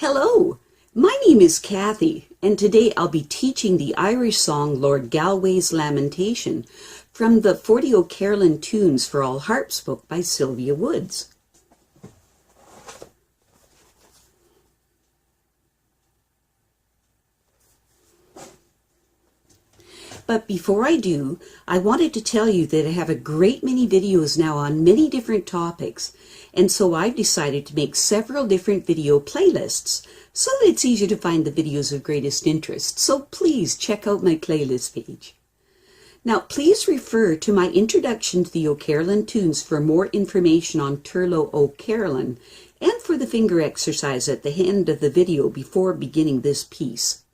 Hello, my name is Kathy, and today I'll be teaching the Irish song Lord Galway's Lamentation from the 40 O'Carolan Tunes for All Harps book by Sylvia Woods. But before I do, I wanted to tell you that I have a great many videos now on many different topics, and so I've decided to make several different video playlists so that it's easier to find the videos of greatest interest. So please check out my playlist page. Now please refer to my introduction to the O'Carolan tunes for more information on Turlough O'Carolan and for the finger exercise at the end of the video before beginning this piece.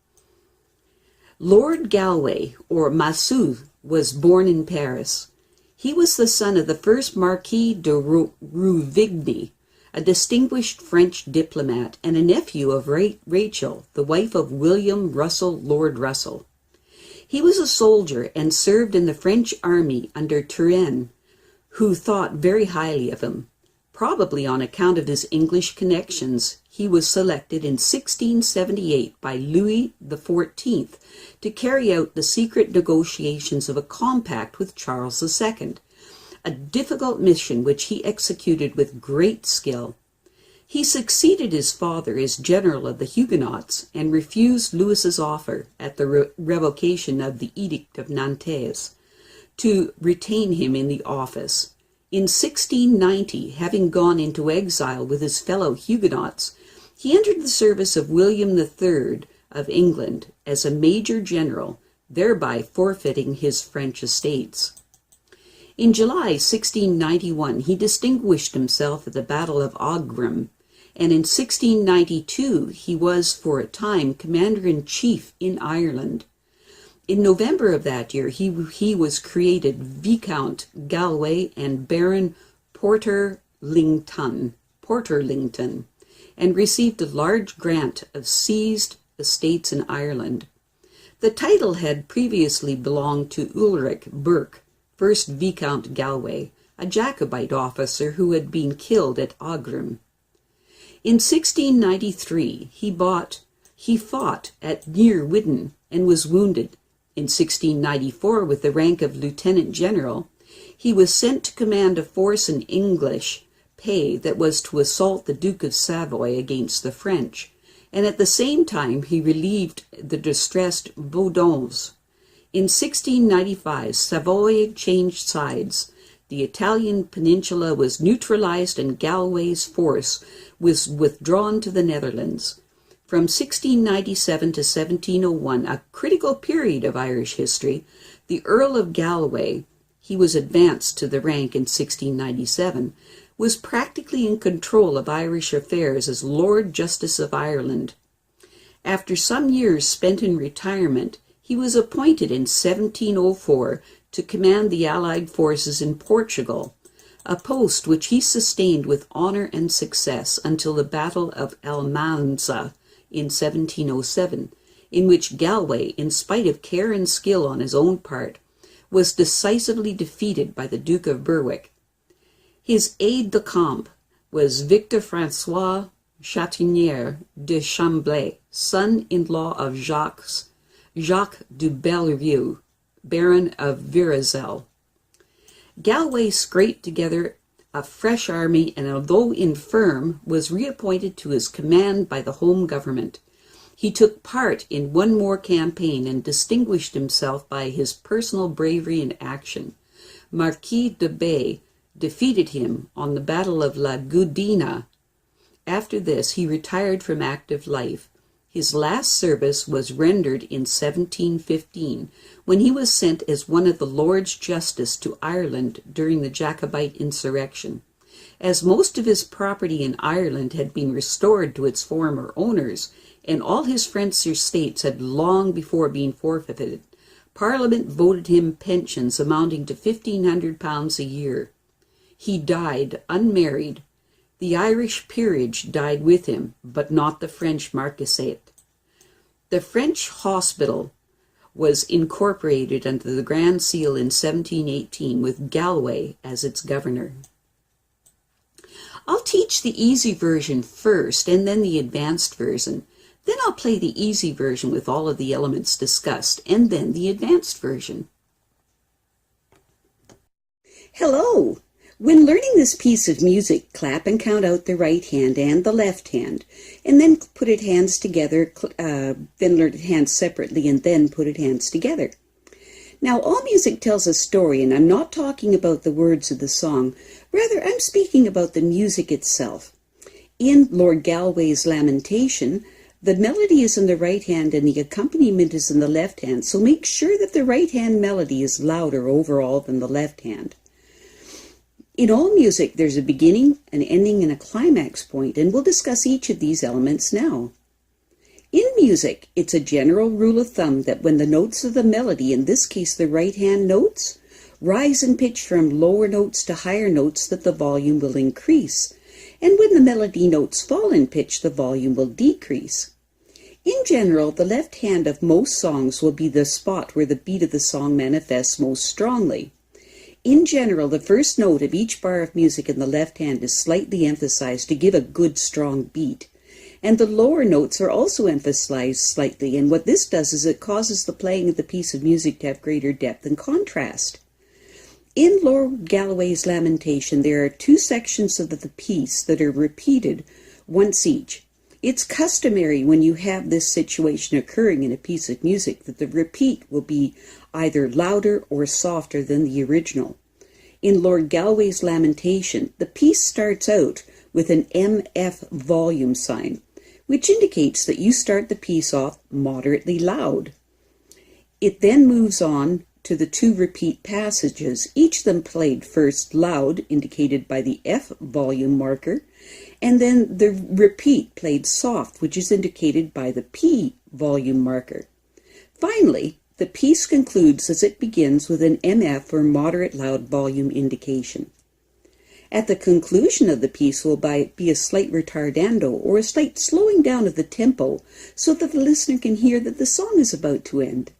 Lord Galway, or Massou, was born in Paris. He was the son of the first Marquis de Rouvigny, a distinguished French diplomat, and a nephew of Rachel, the wife of William Russell, Lord Russell. He was a soldier and served in the French army under Turenne, who thought very highly of him. Probably on account of his English connections, he was selected in 1678 by Louis XIV to carry out the secret negotiations of a compact with Charles II, a difficult mission which he executed with great skill. He succeeded his father as general of the Huguenots and refused Louis's offer at the revocation of the Edict of Nantes to retain him in the office. In 1690, having gone into exile with his fellow Huguenots, he entered the service of William III of England as a major general, thereby forfeiting his French estates. In July 1691, he distinguished himself at the Battle of Aughrim, and in 1692 he was for a time commander-in-chief in Ireland. In November of that year, he was created Viscount Galway and Baron Porterlington, and received a large grant of seized estates in Ireland. The title had previously belonged to Ulrich Burke, 1st Viscount Galway, a Jacobite officer who had been killed at Aughrim. In 1693, he fought at near Widden and was wounded. In 1694, with the rank of lieutenant general, he was sent to command a force in English pay that was to assault the Duke of Savoy against the French, and at the same time he relieved the distressed Baudons. In 1695, Savoy changed sides. The Italian peninsula was neutralized and Galway's force was withdrawn to the Netherlands. From 1697 to 1701, a critical period of Irish history, the Earl of Galway, he was advanced to the rank in 1697, was practically in control of Irish affairs as Lord Justice of Ireland. After some years spent in retirement, he was appointed in 1704 to command the Allied forces in Portugal, a post which he sustained with honor and success until the Battle of Almanza in 1707, in which Galway, in spite of care and skill on his own part, was decisively defeated by the Duke of Berwick. His aide-de-camp was Victor-François Chatinier de Chamblay, son-in-law of Jacques de Bellevue, Baron of Virezel. Galway scraped together a fresh army and, although infirm, was reappointed to his command by the home government. He took part in one more campaign and distinguished himself by his personal bravery and action. Marquis de Bay defeated him on the Battle of La Gudina. After this, he retired from active life. His last service was rendered in 1715, when he was sent as one of the Lords Justice to Ireland during the Jacobite insurrection. As most of his property in Ireland had been restored to its former owners, and all his French estates had long before been forfeited, Parliament voted him pensions amounting to £1,500 a year. He died unmarried. The Irish peerage died with him, but not the French marquisate. The French hospital was incorporated under the Grand Seal in 1718 with Galway as its governor. I'll teach the easy version first and then the advanced version. Then I'll play the easy version with all of the elements discussed and then the advanced version. Hello! When learning this piece of music, clap and count out the right hand and the left hand, and then put it hands together, then learn it hands separately and then put it hands together. Now, all music tells a story, and I'm not talking about the words of the song. Rather, I'm speaking about the music itself. In Lord Galway's Lamentation, the melody is in the right hand and the accompaniment is in the left hand, so make sure that the right hand melody is louder overall than the left hand. In all music, there's a beginning, an ending, and a climax point, and we'll discuss each of these elements now. In music, it's a general rule of thumb that when the notes of the melody, in this case the right-hand notes, rise in pitch from lower notes to higher notes, that the volume will increase, and when the melody notes fall in pitch, the volume will decrease. In general, the left hand of most songs will be the spot where the beat of the song manifests most strongly. In general, the first note of each bar of music in the left hand is slightly emphasized to give a good strong beat. And the lower notes are also emphasized slightly, and what this does is it causes the playing of the piece of music to have greater depth and contrast. In Lord Galway's Lamentation, there are two sections of the piece that are repeated once each. It's customary when you have this situation occurring in a piece of music that the repeat will be either louder or softer than the original. In Lord Galway's Lamentation, the piece starts out with an MF volume sign, which indicates that you start the piece off moderately loud. It then moves on to the two repeat passages, each of them played first loud, indicated by the F volume marker, and then the repeat played soft, which is indicated by the P volume marker. Finally, the piece concludes as it begins with an MF or moderate loud volume indication. At the conclusion of the piece will be a slight retardando or a slight slowing down of the tempo so that the listener can hear that the song is about to end.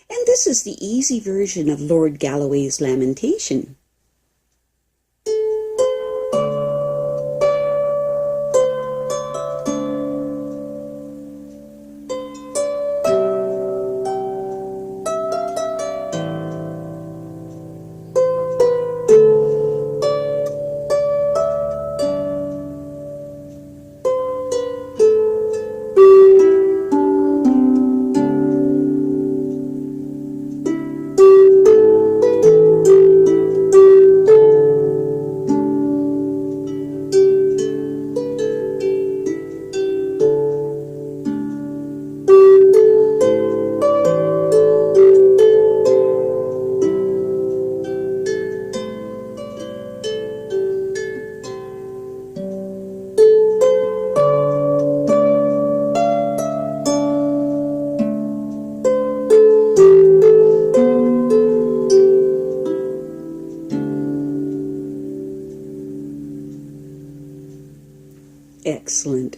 And this is the easy version of Lord Galway's Lamentation. Excellent.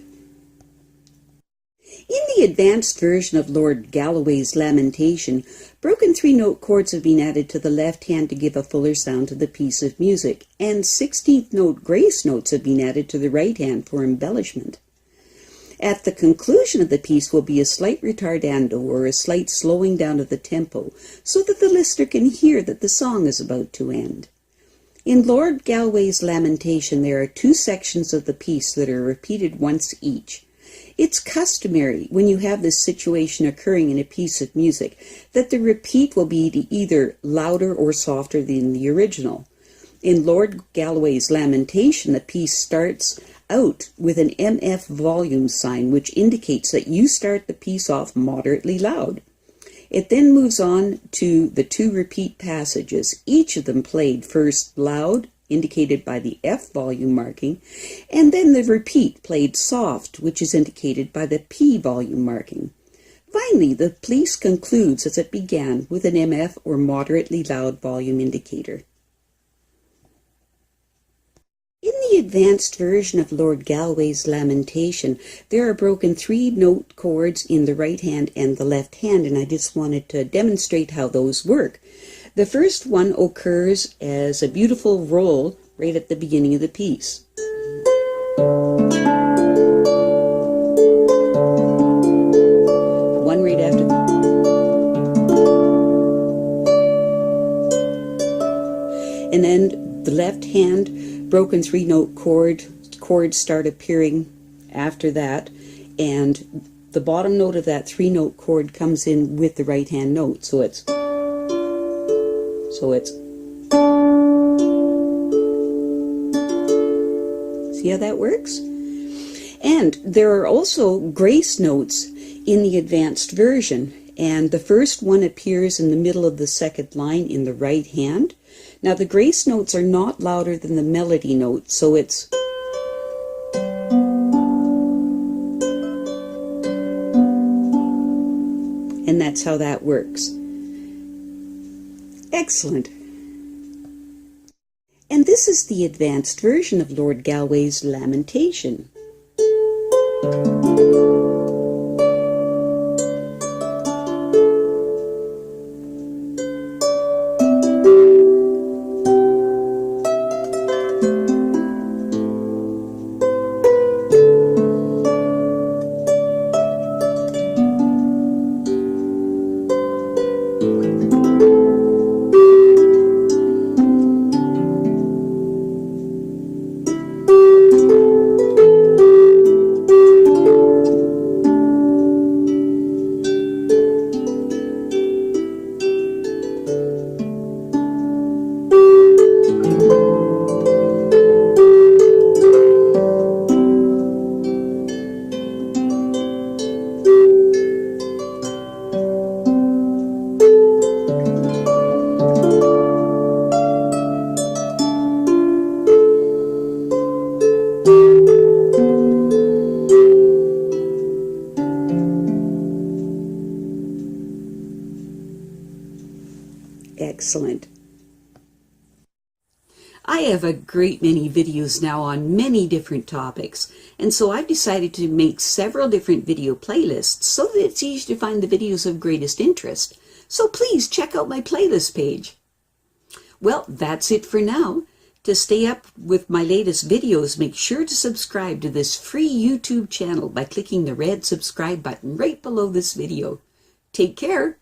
In the advanced version of Lord Galway's Lamentation, broken three-note chords have been added to the left hand to give a fuller sound to the piece of music, and 16th note grace notes have been added to the right hand for embellishment. At the conclusion of the piece will be a slight retardando or a slight slowing down of the tempo so that the listener can hear that the song is about to end. In Lord Galway's Lamentation, there are two sections of the piece that are repeated once each. It's customary, when you have this situation occurring in a piece of music, that the repeat will be either louder or softer than the original. In Lord Galway's Lamentation, the piece starts out with an MF volume sign, which indicates that you start the piece off moderately loud. It then moves on to the two repeat passages, each of them played first loud, indicated by the F volume marking, and then the repeat played soft, which is indicated by the P volume marking. Finally, the piece concludes as it began with an MF or moderately loud volume indicator. In the advanced version of Lord Galway's Lamentation, there are broken three-note chords in the right hand and the left hand, and I just wanted to demonstrate how those work. The first one occurs as a beautiful roll right at the beginning of the piece. One right after. And then the left hand broken 3-note chords start appearing after that, and the bottom note of that 3-note chord comes in with the right hand note, so it's see how that works? And there are also grace notes in the advanced version, and the first one appears in the middle of the second line in the right hand. Now the grace notes are not louder than the melody note, so it's and that's how that works. Excellent. And this is the advanced version of Lord Galway's Lamentation. Excellent. I have a great many videos now on many different topics, and so I've decided to make several different video playlists so that it's easy to find the videos of greatest interest. So please check out my playlist page. Well, that's it for now. To stay up with my latest videos, make sure to subscribe to this free YouTube channel by clicking the red subscribe button right below this video. Take care.